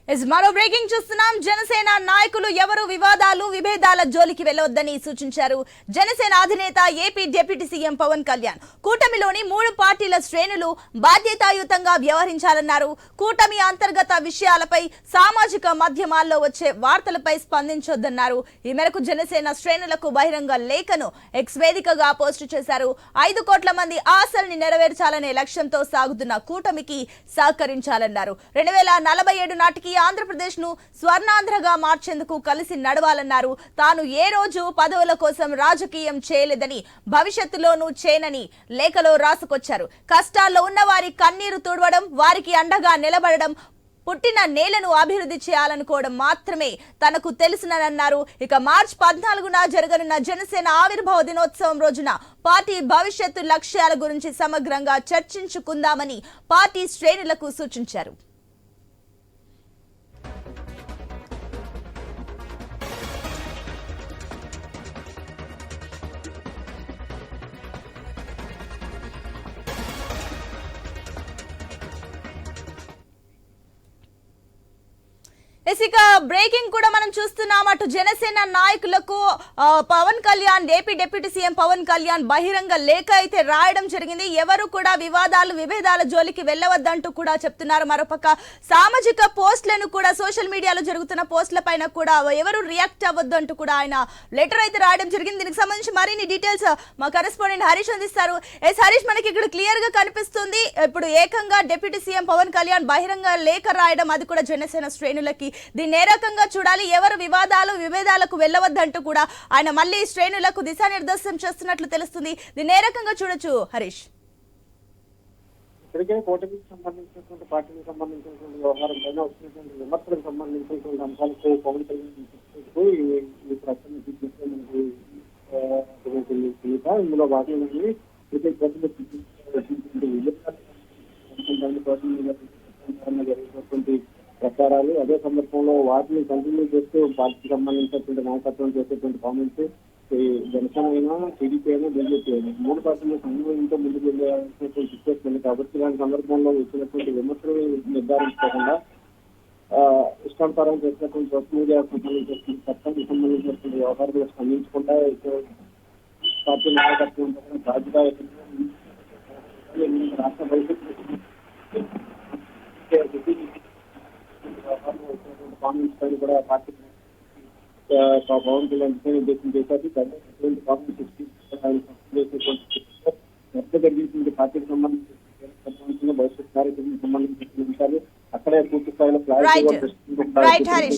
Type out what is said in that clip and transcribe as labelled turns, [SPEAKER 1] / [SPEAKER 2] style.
[SPEAKER 1] మరో బ్రేకింగ్ చూస్తున్నాం. జనసేన నాయకులు ఎవరు వివాదాలు విభేదాల జోలికి వెళ్లొద్దని సూచించారు. జనసేన అధినేత AP deputy CM Pawan Kalyan కూటమిలోని 3 పార్టీల శ్రేణులు బాధ్యతాయుతంగా వ్యవహరించాలన్నారు. కూటమి అంతర్గత విషయాలపై సామాజిక మాధ్యమాల్లో వచ్చే వార్తలపై స్పందించొద్దన్నారు. ఈ మేరకు జనసేన శ్రేణులకు బహిరంగ లేఖను ఎక్స్ వేదికగా పోస్టు చేశారు. 5 కోట్ల మంది ఆశల్ని నెరవేర్చాలనే లక్ష్యంతో సాగుతున్న కూటమికి సహకరించాలన్నారు. 2047 నాటికి ఆంధ్రప్రదేశ్ ను స్వర్ణాంధ్రగా మార్చేందుకు కలిసి నడవాలన్నారు. తాను ఏ రోజు పదవుల కోసం రాజకీయం చేయలేదని, భవిష్యత్తులోనూ చేయనని లేఖలో రాసుకొచ్చారు. కష్టాల్లో ఉన్న వారి కన్నీరు తుడవడం, వారికి అండగా నిలబడడం, పుట్టిన నేలను అభివృద్ధి చేయాలనుకోవడం మాత్రమే తనకు తెలుసునన్నారు. ఇక మార్చి 14న జరగనున్న జనసేన ఆవిర్భావ దినోత్సవం రోజున పార్టీ భవిష్యత్తు లక్ష్యాల గురించి సమగ్రంగా చర్చించుకుందామని పార్టీ శ్రేణులకు సూచించారు. ఇక బ్రేకింగ్ కూడా మనం చూస్తున్నాం. అటు జనసేన నాయకులకు Pawan Kalyan, AP deputy CM Pawan Kalyan బహిరంగ లేఖ అయితే రాయడం జరిగింది. ఎవరు కూడా వివాదాలు విభేదాల జోలికి వెళ్ళవద్దంటూ కూడా చెప్తున్నారు. మరోపక్క సామాజిక పోస్టులను కూడా, సోషల్ మీడియాలో జరుగుతున్న పోస్టుల పైన కూడా ఎవరు రియాక్ట్ అవ్వద్దు అంటూ కూడా ఆయన లెటర్ అయితే రాయడం జరిగింది. దీనికి సంబంధించి మరిన్ని డీటెయిల్స్ మా కరెస్పాండెంట్ హరీష్ అందిస్తారు. హరీష్, మనకి ఇక్కడ క్లియర్ గా కనిపిస్తుంది. ఇప్పుడు ఏకంగా డిప్యూటీ సీఎం పవన్ కళ్యాణ్ బహిరంగ లేఖ రాయడం, అది కూడా జనసేన శ్రేణులకి. దీన్ని ఏ రకంగా చూడాలి? ఎవరు వివాదాలు విభేదాలకు వెళ్ళవద్దంటూ కూడా ఆయన మళ్ళీ శ్రేణులకు దిశానిర్దేశం చేస్తున్నట్లు తెలుస్తుంది. దీన్ని ఏ రకంగా చూడొచ్చు హరీష్?
[SPEAKER 2] ఇప్పటికే కూటమికి సంబంధించినటువంటి పార్టీకి సంబంధించినటువంటి వ్యవహారం పైన వచ్చినటువంటి విమర్శలకు సంబంధించినటువంటి అంశాలకు పవన్ కళ్యాణ్ ఈ ప్రశ్న ఇందులో భాగంగా జరిగినటువంటి ప్రచారాలు, అదే సందర్భంలో వాటిని కంటిన్యూ చేస్తూ పార్టీకి సంబంధించినటువంటి నాయకత్వం చేసేటువంటి కామెంట్స్ జనసేన అయినా, టీడీపీ అయినా, బీజేపీ అయినా 3 పార్టీలు సమన్వయంతో ముందుకు వెళ్ళాల్సినటువంటి సిచ్యువేషన్ ఉంది. కాబట్టి ఇలాంటి సందర్భంలో వచ్చినటువంటి విమర్శలు నిర్ధారించకుండా ఇష్టానుసారం చేసినటువంటి సోషల్ మీడియా సంబంధించినటువంటి చట్టానికి సంబంధించినటువంటి వ్యవహారాలు స్పందించకుండా పార్టీ నాయకత్వం బాధ్యత రాష్ట్ర భవిష్యత్తు కామెంట్స్ పైన కూడా పార్టీ పవన్ కళ్యాణ్ ఉద్దేశం చేశారు. జరిగినటువంటి పార్టీకి సంబంధించిన భవిష్యత్ కార్యక్రమం సంబంధించిన అంశాలు అక్కడే పూర్తి స్థాయిలో క్లారిటీ